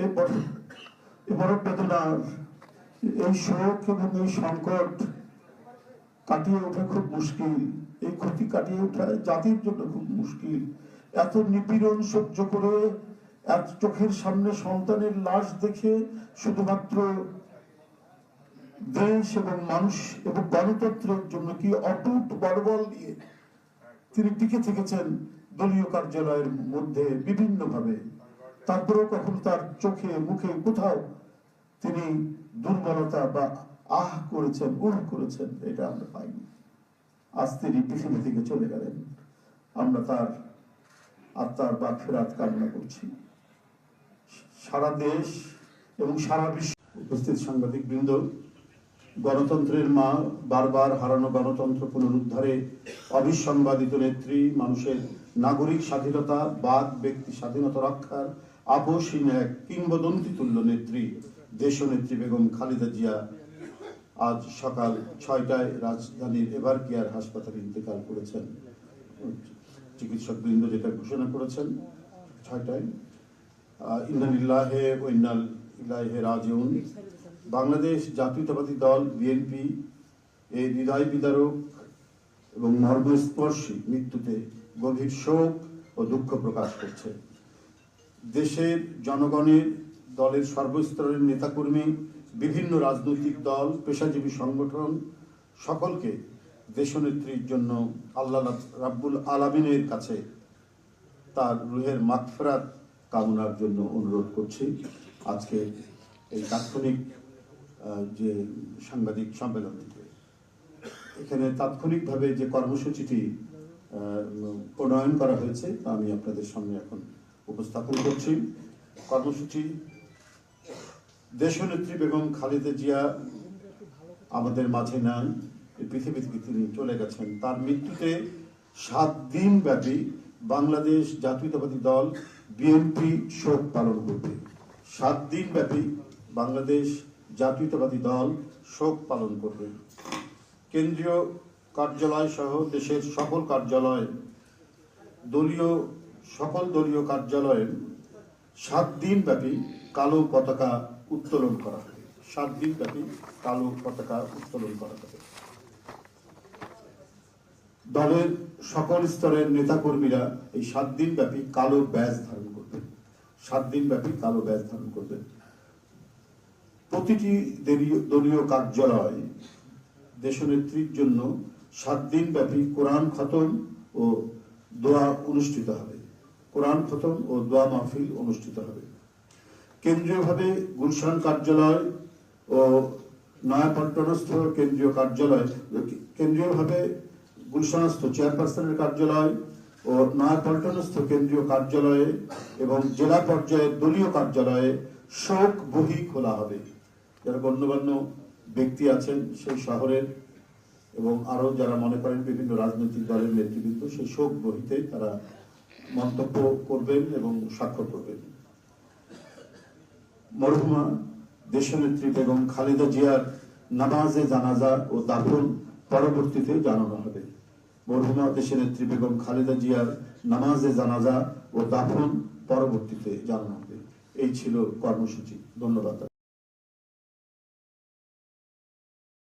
এই বড় বেদনার এই শোক এবং এই সংকট কাটিয়ে ওঠা খুব মুশকিল। এই ক্ষতি কাটিয়ে ওঠা জাতির জন্য খুব মুশকিল। এত নিপীড়ন সহ্য করে এক চোখের সামনে সন্তানের লাশ দেখে শুধুমাত্র দেশ এবং মানুষ এবং গণতন্ত্রের জন্য কি অটুট বড়বল দিয়ে তিনি টিকে থেকেছেন দলীয় কার্যালয়ের মধ্যে বিভিন্ন ভাবে। তারপরেও কখনো তার চোখে মুখে কোথাও তিনি দুর্বলতা বা আহ করেছেন, উহ করেছেন, এটা আমরা পাইনি। আজ তিনি পৃথিবী থেকে চলে গেলেন। আমরা তার আত্মার মাগফিরাত কামনা করছি। সারা দেশ এবং সারা বিশ্ব উপস্থিত সাংবাদিক বৃন্দ, গণতন্ত্রের মা, বারবার হারানো গণতন্ত্র পুনরুদ্ধারে অবিসংবাদিত নেত্রী, মানুষের নাগরিক স্বাধীনতা, বাক ব্যক্তি স্বাধীনতা রক্ষার আপসহীন এক কিংবদন্তি তুল্য নেত্রী দেশনেত্রী বেগম খালেদা জিয়া আজ সকাল 6টায় রাজধানীর এভারকেয়ার হাসপাতালে ইন্তেকাল করেছেন। চিকিৎসক বৃন্দ যেটা ঘোষণা করেছেন 6টায়। ইন্না লিল্লাহি ওয়া ইন্না ইলাইহি রাজিউন। বাংলাদেশ জাতীয়তাবাদী দল বিএনপি এই হৃদয় বিদারক এবং মর্মস্পর্শী মৃত্যুতে গভীর শোক ও দুঃখ প্রকাশ করছে। দেশের জনগণের, দলের সর্বস্তরের নেতাকর্মী, বিভিন্ন রাজনৈতিক দল, পেশাজীবী সংগঠন সকলকে দেশনেত্রীর জন্য আল্লাহ রাব্বুল আলামিনের কাছে তার রুহের মাগফিরাত কামনার জন্য অনুরোধ করছি। আজকে এই তাৎক্ষণিক যে সাংবাদিক সম্মেলন থেকে এখানে তাৎক্ষণিকভাবে যে কর্মসূচিটি প্রণয়ন করা হয়েছে তা আমি আপনাদের সামনে এখন উপস্থাপন করছি। কর্মসূচি: দেশনেত্রী বেগম খালেদা জিয়া আমাদের মাঝে নাই, এই পৃথিবী থেকে তিনি চলে গেছেন। তার মৃত্যুতে 7 দিন ব্যাপী বাংলাদেশ জাতীয়তাবাদী দল বিএনপি শোক পালন করবে। 7 দিন ব্যাপী বাংলাদেশ জাতীয়তাবাদী দল শোক পালন করবে। কেন্দ্রীয় কার্যালয় সহ দেশের সকল কার্যালয়, সকল দলীয় কার্যালয়ে 7 দিন ব্যাপী কালো পতাকা উত্তোলন করা হবে। 7 দিন ব্যাপী কালো পতাকা উত্তোলন করা হবে। দলের সকল স্তরের নেতাকর্মীরা এই 7 দিন ব্যাপী কালো ব্যাজ ধারণ করবেন। 7 দিন ব্যাপী কালো ব্যাজ ধারণ করবেন। প্রতিটি দলীয় কার্যালয় দেশনেত্রীর জন্য 7 দিন ব্যাপী কোরআন খতম ও দোয়া অনুষ্ঠিত হবে। কোরআন খতম ও দোয়া মাহফিল অনুষ্ঠিত হবে। কেন্দ্রীয়ভাবে গুলশান কার্যালয় ও নয়াপল্টনস্থ কেন্দ্রীয় কার্যালয়, কেন্দ্রীয়ভাবে গুলশানস্থ চেয়ারপারসনের কার্যালয় ও নয়াপল্টনস্থ কেন্দ্রীয় কার্যালয়ে এবং জেলা পর্যায়ের দলীয় কার্যালয়ে শোক বহি খোলা হবে। যারা গণ্যমান্য ব্যক্তি আছেন সেই শহরের এবং আরো যারা মনে করেন বিভিন্ন রাজনৈতিক দলের নেতৃবৃন্দ সেই শোক বহিতে তারা মন্তব্য করবেন এবং স্বাক্ষর করবেন। মরহুমা দেশনেত্রী বেগম খালেদা জিয়ার নামাজে জানাজা ও দাফন পরবর্তীতে জানানো হবে। মরহুমা দেশনেত্রী বেগম খালেদা জিয়ার নামাজে জানাজা ও দাফন পরবর্তীতে জানানো হবে। এই ছিল কর্মসূচি। ধন্যবাদ।